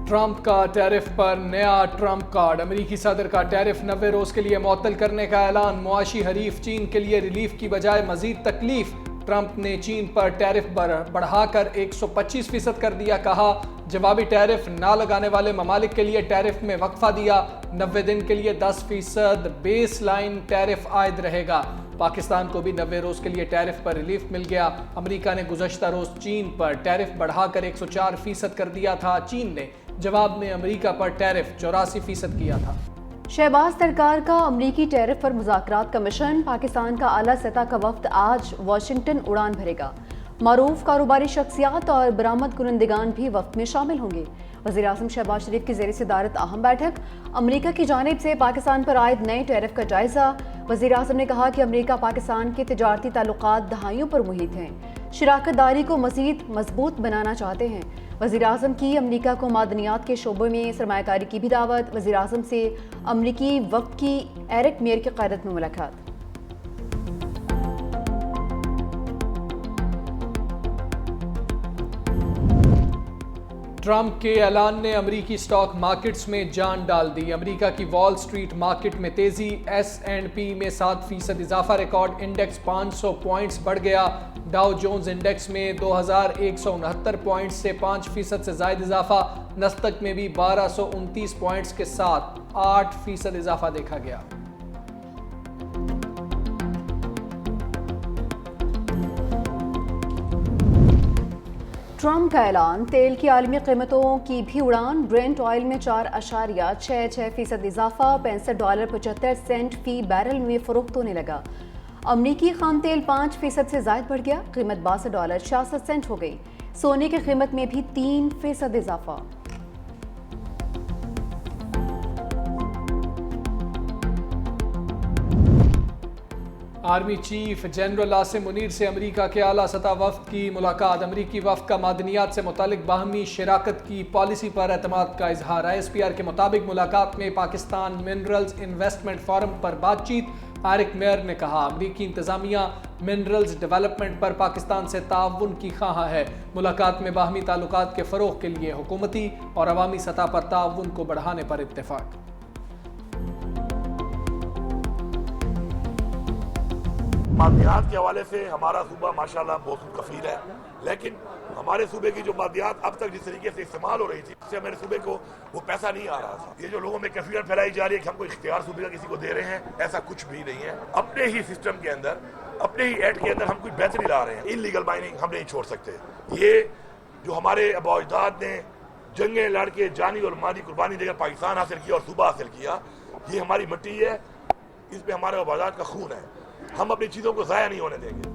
Trump का tariff पर नया ट्रंप कार्ड। अमेरिकी सदर का टैरिफ 90 रोज के लिए मुअत्तल करने का ऐलान। मुआशी हरीफ चीन के लिए रिलीफ की बजाय मजीद तकलीफ। ट्रंप ने चीन पर टैरिफ बढ़ाकर 125% कर दिया। कहा जवाबी टैरिफ ना लगाने वाले ममालिक के लिए टैरिफ में वक्फा दिया। 90 दिन के लिए 10% बेस लाइन टैरिफ आयद रहेगा। पाकिस्तान को भी 90 रोज के लिए टैरिफ पर रिलीफ मिल गया। अमेरिका ने गुज़श्ता रोज चीन पर टैरिफ बढ़ाकर 104% कर दिया था। चीन ने जवाब में अमेरिका पर टैरिफ 84% किया था। शहबाज सरकार का अमरीकी टैरिफ पर मुज़ाकरात का मिशन। पाकिस्तान का आला सतह का वफ्द आज वाशिंगटन उड़ान भरेगा। मारूफ कारोबारी शख्सियात और बरामद कुनंदगान भी वफ्द में शामिल होंगे। वज़ीर आज़म शहबाज शरीफ की ज़ेर सदारत अहम बैठक। अमरीका की जानिब से पाकिस्तान पर आयद नए टैरिफ का जायजा। वज़ीर आज़म ने कहा कि अमरीका पाकिस्तान के तिजारती ताल्लुकात दहाइयों पर मुहित हैं। शराकत दारी को मज़ीद मजबूत बनाना चाहते हैं। वज़ीर आज़म की अमरीका को मादनियात के शोबे में सरमायाकारी की भी दावत। वज़ीर आज़म से अमरीकी वफ़द की एरिक मेयर की क़यादत में मुलाकात। ट्रंप के ऐलान ने अमेरिकी स्टॉक मार्केट्स में जान डाल दी। अमेरिका की वॉल स्ट्रीट मार्केट में तेजी। S&P में 7% इजाफा। रिकॉर्ड इंडेक्स 500 पॉइंट्स बढ़ गया। डाउ जोन्स इंडेक्स में 2169 पॉइंट्स से 5% से ज्यादा इजाफा। नस्दक में भी 1229 पॉइंट्स के साथ 8% इजाफा देखा गया। ट्रंप का ऐलान। तेल की आलमी कीमतों की भी उड़ान। ब्रेंट ऑयल में 4.66% इजाफा। $65.75 फी बैरल में फरोख्त होने लगा। अमरीकी खाम तेल 5% से ज़ायद बढ़ गया। कीमत $62.66 हो गई। सोने की कीमत में भी 3% इजाफा। Army chief general Asim Munir से अमेरिका के आला सतह वफ्द की मुलाकात। अमेरिकी वफ्द का मादनियात से मुतालिक बाहमी शराकत की पॉलिसी पर एतमाद का इजहार। ISPR के मुताबिक मुलाकात में पाकिस्तान मिनरल्स इन्वेस्टमेंट फोरम पर बातचीत। एरिक मेयर ने कहा अमरीकी इंतजामिया मिनरल्स डेवलपमेंट पर पाकिस्तान से ताउन की ख्वाह है। मुलाकात में बाहमी ताल्लुकात के फ़रोग़ के लिए हुकूमती और अवामी सतह पर ताउन को बढ़ाने पर इत्तेफाक। मादियात के हवाले से हमारा सूबा माशाल्लाह बहुत कफील है, लेकिन हमारे सूबे की जो मादियात अब तक जिस तरीके से इस्तेमाल हो रही थी उससे मेरे सूबे को वो पैसा नहीं आ रहा था। ये जो लोगों में कैफियत फैलाई जा रही है कि हमको इख्तियार सूबे का किसी को दे रहे हैं, ऐसा कुछ भी नहीं है। अपने ही सिस्टम के अंदर, अपने ही एक्ट के अंदर हम कुछ बेहतरी ला रहे हैं। इलीगल माइनिंग हम नहीं छोड़ सकते। ये जो हमारे आबा अजदाद ने जंगें लड़ के जानी और माली कुर्बानी देकर पाकिस्तान हासिल किया और सूबा हासिल किया, ये हमारी मिट्टी है, इस पे हमारे आबा अजदाद का खून है। हम अपनी चीजों को ज़ाया नहीं होने देंगे।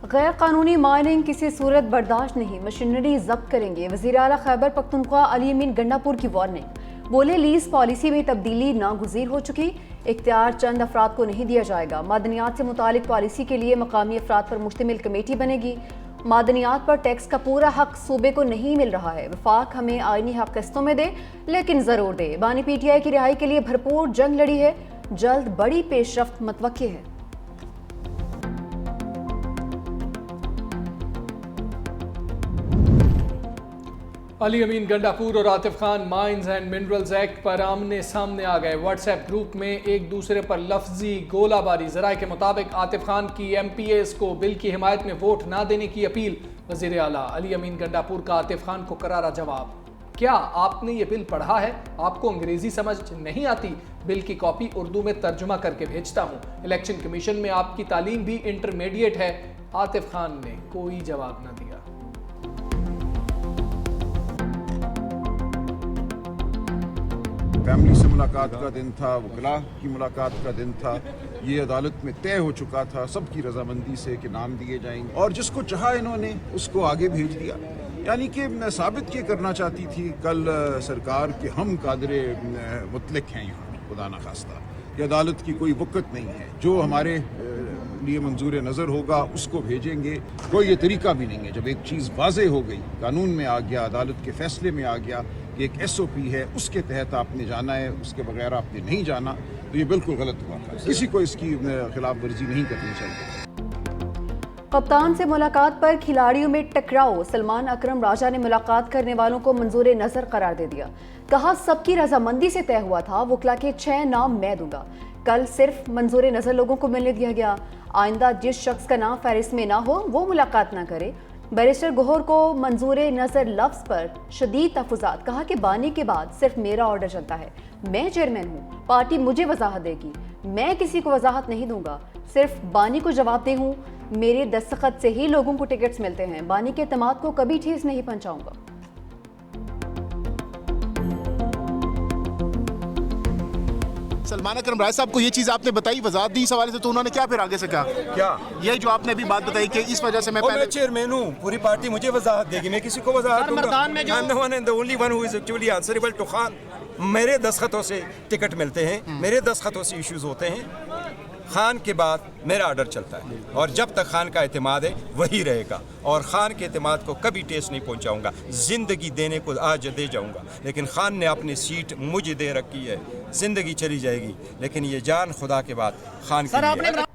गैर कानूनी माइनिंग किसी सूरत बर्दाश्त नहीं। मशीनरी जब्त करेंगे। वज़ीर आला खैबर पख्तूनख्वा अली अमीन गंडापुर की वार्निंग। बोले लीज पॉलिसी में तब्दीली नागुज़ीर हो चुकी। इख्तियार चंद अफराद को नहीं दिया जाएगा। मादनियात से मुतालिक पॉलिसी के लिए मकामी अफराद पर मुश्तमिल कमेटी बनेगी। मादनियात पर टैक्स का पूरा हक सूबे को नहीं मिल रहा है। वफाक हमें आईनी हक किस्तों में दे, लेकिन जरूर दे। बानी PTI की रिहाई के लिए भरपूर जंग लड़ी है। जल्द बड़ी पेशरफ्त मतवक्की है। अली अमीन गंडापुर और Atif Khan mines and minerals act पर आमने सामने आ गए। व्हाट्सएप ग्रुप में एक दूसरे पर लफ्जी गोलाबारी। ज़राए के मुताबिक आतिफ खान की MPAs को बिल की हिमायत में वोट ना देने की अपील। वज़ीर आला अली अमीन गंडापुर का आतिफ खान को करारा जवाब। क्या आपने ये बिल पढ़ा है? आपको अंग्रेजी समझ नहीं आती? बिल की कॉपी उर्दू में तर्जुमा करके भेजता हूँ। इलेक्शन कमीशन में आपकी तालीम भी इंटरमीडिएट है। आतिफ खान ने कोई जवाब न दिया। फैमिली से मुलाकात का दिन था, वकला की मुलाकात का दिन था। ये अदालत में तय हो चुका था सबकी रजामंदी से कि नाम दिए जाएंगे, और जिसको चाहा इन्होंने उसको आगे भेज दिया। यानी कि मैं साबित ये करना चाहती थी कल सरकार के हम कादरे मुतलक हैं यहाँ, खुदा न खास्ता। ये अदालत की कोई वक़्त नहीं है। जो हमारे लिए मंजूर नज़र होगा उसको भेजेंगे। कोई ये तरीका भी नहीं है। जब एक चीज़ वाज़े हो गई, कानून में आ गया, अदालत के फैसले में आ गया कि एक SOP है, उसके तहत आपने जाना है, उसके बगैर आपने नहीं जाना, तो ये बिल्कुल गलत हुआ था। किसी को इसकी खिलाफ वर्जी नहीं करनी चाहिए। कप्तान से मुलाकात पर खिलाड़ियों में टकराव। सलमान अकरम राजा ने मुलाकात करने वालों को मंजूर नजर करार दे दिया। कहा सबकी रजामंदी से तय हुआ था, वकला के 6 नाम मैं दूंगा। कल सिर्फ मंजूर नजर लोगों को मिलने दिया गया। आइंदा जिस शख्स का नाम फहरिस्त में ना हो वो मुलाकात ना करे। बैरिस्टर गोहर को मंजूर नजर लफ्ज पर शदीद तहफ़्फ़ुज़ात। कहा कि बानी के बाद सिर्फ मेरा ऑर्डर चलता है, मैं चेयरमैन हूँ, पार्टी मुझे वजाहत देगी, मैं किसी को वजाहत नहीं दूंगा, सिर्फ बानी को जवाबदेह हूँ, मेरे दस्तखत से ही लोगों को टिकट्स मिलते हैं, बानी के एतमाद को कभी ठेस नहीं पहुंचाऊंगा। सलमान अकरम राय साहब को ये चीज़ आपने बताई, वजाहत दी इस हवाले से, तो उन्होंने क्या फिर आगे से कहा? क्या यही जो आपने अभी बात बताई कि इस वजह से मैं पहले चेयरमैन हूँ, पूरी पार्टी मुझे वजाहत देगी, मैं किसी को वजाहत दूंगा। मेरे दस्तखतों से टिकट मिलते हैं, मेरे दस्तखतों से इश्यूज होते हैं। खान के बाद मेरा ऑर्डर चलता है और जब तक खान का एतमाद है वही रहेगा और खान के एतमाद को कभी ठेस नहीं पहुंचाऊंगा। जिंदगी देने को आज दे जाऊंगा, लेकिन खान ने अपनी सीट मुझे दे रखी है। जिंदगी चली जाएगी लेकिन ये जान खुदा के बाद खान की है।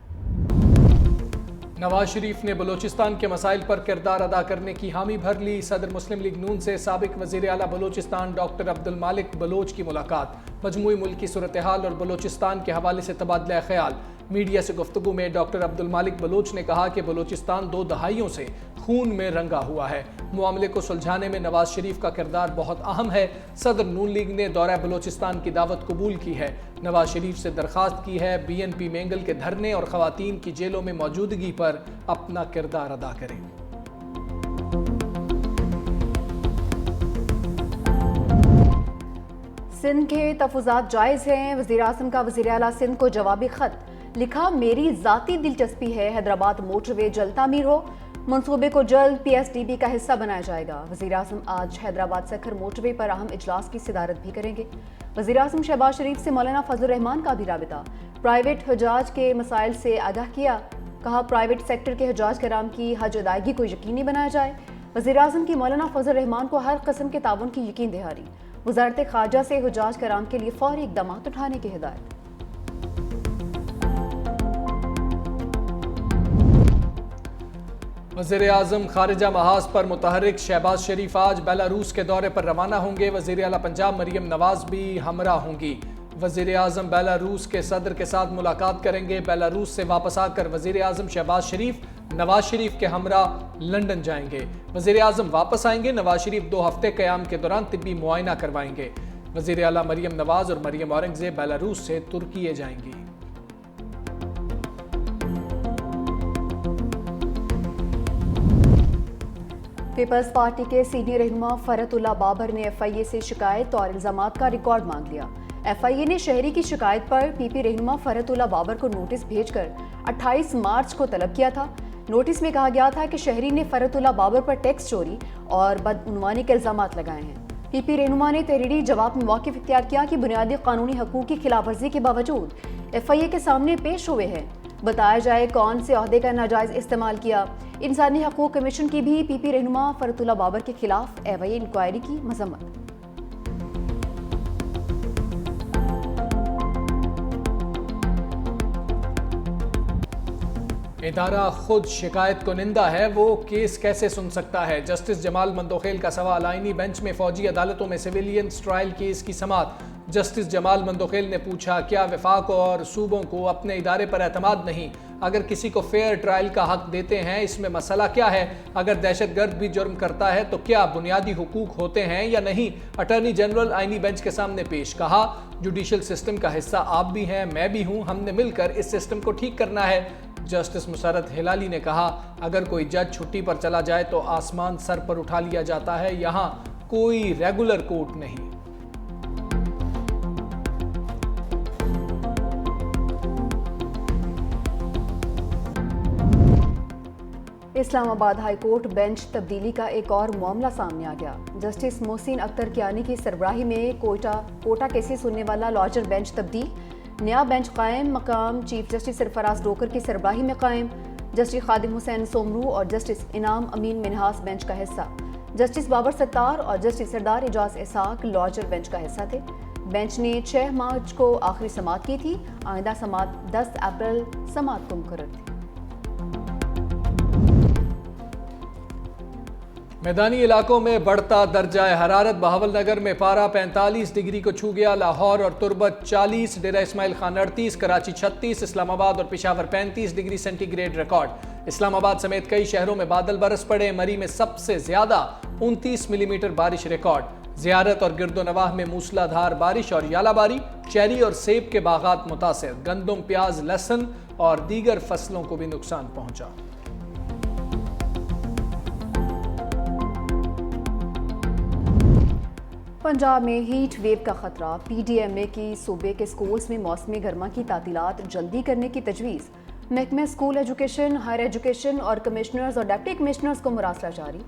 नवाज शरीफ ने बलूचिस्तान के मसाइल पर किरदार अदा करने की हामी भर ली। सदर मुस्लिम लीग नून से साबिक वज़ीर आला बलूचिस्तान डॉक्टर अब्दुल मालिक बलोच की मुलाकात। मजमूई मुल्क की सूरत हाल और बलूचिस्तान के हवाले से तबादला ख्याल। मीडिया से गुफ्तगू में डॉक्टर अब्दुल मालिक बलोच ने कहा कि बलूचिस्तान 2 दहाइयों से खून में रंगा हुआ है। मामले को सुलझाने में नवाज शरीफ का किरदार बहुत अहम है। सदर नून लीग ने दौरा बलूचिस्तान की दावत कबूल की है। नवाज शरीफ से दरख्वास्त की है BNP मेंगल के धरने और खवातीन की जेलों में मौजूदगी पर अपना किरदार अदा करें। सिंध के तहफ़्फ़ुज़ात जायज़ हैं। वज़ीर आज़म का वज़ीर आला सिंध को जवाबी ख़त लिखा, मेरी ज़ाती दिलचस्पी है हैदराबाद मोटरवे जल्द तामीर हो, मंसूबे को जल्द PSDB का हिस्सा बनाया जाएगा। वज़ीर आज़म आज हैदराबाद सखर मोटरवे पर अहम इजलास की सदारत भी करेंगे। वज़ीर आज़म शहबाज शरीफ से मौलाना फजलुर रहमान का भी राबिता। प्राइवेट हजाज के मसाइल से आगाह किया। कहा प्राइवेट सेक्टर के हजाज कराम की हज अदायगी को यकीनी बनाया जाए। वज़ीर आज़म की मौलाना फजलुर रहमान को हर किस्म के ताउन की यकीन दहारी। वज़ारत ख़ारजा से हुजाज कराम के लिए फौरी इक़दाम उठाने की हिदायत। वज़ीर आज़म खारिजा महाज पर मुतहरिक शहबाज शरीफ आज बेलारूस के दौरे पर रवाना होंगे। वज़ीर आला पंजाब मरियम नवाज भी हमरा होंगी। वज़ीर आज़म बेलारूस के सदर के साथ मुलाकात करेंगे। बेलारूस से वापस आकर वज़ीर आज़म शहबाज शरीफ नवाज शरीफ के हमरा लंदन जाएंगे। वज़ीर आज़म वापस आएंगे। नवाज शरीफ 2 हफ्ते क़याम के दौरान तिब्बी मुआयना करवाएंगे। वज़ीर आला मरियम नवाज और मरियम औरंगज़ेब बेलारूस से तुर्की जाएंगी। पीपल्स पार्टी के सीनियर रहनुमा फरहतुल्लाह बाबर ने FIA से शिकायत और इल्जामात का रिकॉर्ड मांग लिया। FIA ने शहरी की शिकायत पर PP रहनुमा फरहतुल्लाह बाबर को नोटिस भेजकर 28 मार्च को तलब किया था। नोटिस में कहा गया था कि शहरी ने फरहतुल्लाह बाबर पर टैक्स चोरी और बदउनवानी के इल्जामात लगाए हैं। PP रहनुमा ने तहरीरी जवाब में मौक़िफ़ इख्तियार किया कि बुनियादी कानूनी हकूक़ की खिलाफवर्जी के बावजूद FIA के सामने पेश हुए हैं। बताया जाए कौन से ओहदे का नाजायज़ इस्तेमाल किया। इंसानी हकूक़ कमीशन की भी PP रहनुमा फरहतुल्लाह बाबर के खिलाफ FIA इंक्वायरी की मजम्मत। इदारा खुद शिकायत को निंदा है, वो केस कैसे सुन सकता है? जस्टिस जमाल मंदोखेल का सवाल। आईनी बेंच में फौजी अदालतों में सिविलियंस ट्रायल केस की समाअत। जस्टिस जमाल मंदोखेल ने पूछा, क्या वफाक और सूबों को अपने इदारे पर एतमाद नहीं? अगर किसी को फेयर ट्रायल का हक देते हैं, इसमें मसला क्या है? अगर दहशतगर्द भी जुर्म करता है तो क्या बुनियादी हुकूक होते हैं या नहीं? अटॉर्नी जनरल आईनी बेंच के सामने पेश। कहा, जुडिशल सिस्टम का हिस्सा आप भी हैं, मैं भी हूं, हमने मिलकर इस सिस्टम को ठीक करना है। जस्टिस मुसरत हिलाली ने कहा, अगर कोई जज छुट्टी पर चला जाए तो आसमान सर पर उठा लिया जाता है, यहाँ कोई रेगुलर कोर्ट नहीं। इस्लामाबाद हाई कोर्ट बेंच तब्दीली का एक और मामला सामने आ गया। जस्टिस मोहसिन अख्तर कियानी की सरबराही में कोटा केसेस सुनने वाला लॉजर बेंच तब्दील। नया बेंच कायम, मकाम चीफ जस्टिस सरफराज डोकर की सरबराही में कायम। जस्टिस खादिम हुसैन सोमरू और जस्टिस इनाम अमीन मिनहास बेंच का हिस्सा। जस्टिस बाबर सत्तार और जस्टिस सरदार एजाज इसाक लॉजर बेंच का हिस्सा थे। बेंच ने 6 मार्च को आखिरी समाअत की थी। आइंदा समाअत 10 अप्रैल समाअत को मुकर्रर थी। मैदानी इलाकों में बढ़ता दर्जा हरारत। बहावलनगर में पारा 45 डिग्री को छू गया। लाहौर और तुर्बत 40, डेरा इस्माइल खान 38, कराची 36, इस्लामाबाद और Peshawar 35 degree centigrade record. Islamabad समेत कई शहरों में बादल बरस पड़े। मरी में सबसे ज्यादा 29 मिलीमीटर बारिश रिकॉर्ड। ज़ियारत और गिरदोनवाह में मूसलाधार बारिश और यालाबारी। चेरी और सेब के बागात मुतासिर। गंदम, प्याज, लहसुन और दीगर फसलों को भी नुकसान पहुंचा। पंजाब में हीट वेव का खतरा। PDMA की सूबे के स्कूल्स में मौसमी गर्मा की तातीलात जल्दी करने की तजवीज़। महकमा स्कूल एजुकेशन, हायर एजुकेशन और कमिश्नर्स और डिप्टी कमिश्नर्स को मुरासला जारी।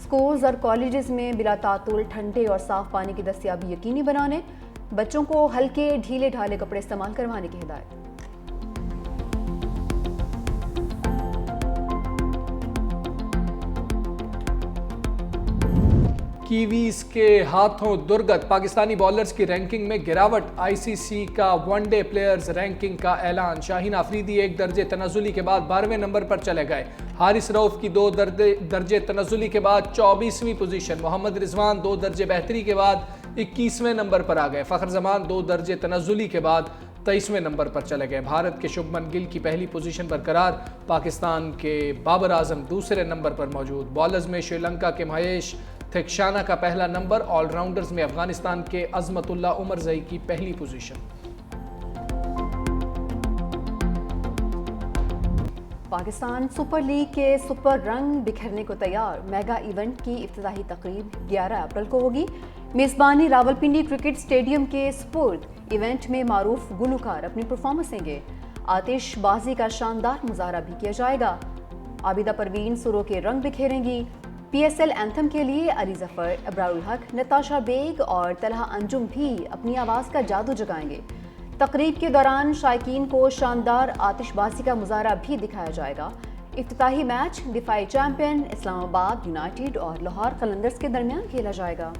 स्कूल्स और कॉलेजेस में बिला तातुल ठंडे और साफ पानी की दस्तियाबी यकीनी बनाने, बच्चों को हल्के ढीले ढाले कपड़े इस्तेमाल करवाने की हिदायत। कीवीज के हाथों दुर्गत। पाकिस्तानी बॉलर्स की रैंकिंग में गिरावट। ICC का वनडे प्लेयर्स रैंकिंग का ऐलान। शाहीन आफरीदी 1 दर्जे तनज़ुली के बाद 12वें नंबर पर चले गए। हारिस रऊफ की 2 दर्जे तनज़ुली के बाद 24वीं पोजीशन। मोहम्मद रिजवान 2 दर्जे बेहतरी के बाद 21वें नंबर पर आ गए। फ़खर जमान 2 दर्जे तनज़ुली के बाद 23वें नंबर पर चले गए। भारत के शुभमन गिल की पहली पोजीशन बरकरार। पाकिस्तान के बाबर आजम दूसरे नंबर पर मौजूद। बॉलर्स में श्रीलंका के महेश थिकशाना का पहला नंबर। ऑलराउंडर्स में अफगानिस्तान के अजमतुल्ला उमरजई की पहली पोजीशन। पाकिस्तान सुपर लीग के सुपर रंग बिखरने को तैयार। मेगा इवेंट की इफ्तिताही तकरीब 11 अप्रैल को होगी। मेज़बानी रावलपिंडी क्रिकेट स्टेडियम के स्पुर्द। इवेंट में मारूफ गुलकार अपनी परफॉर्मेंस देंगे। आतिशबाजी का शानदार मुजाहरा भी किया जाएगा। आबिदा परवीन सुरों के रंग बिखेरेंगी। PSL एंथम के लिए अली जफर, अब्रारुल हक, नताशा बेग और तलहा अंजुम भी अपनी आवाज़ का जादू जगाएंगे। तकरीब के दौरान शायकीन को शानदार आतिशबाजी का मुजाहरा भी दिखाया जाएगा। इफ्तिताही मैच दिफाई चैंपियन इस्लामाबाद यूनाइटेड और लाहौर कलंदर्स के दरमियान खेला जाएगा।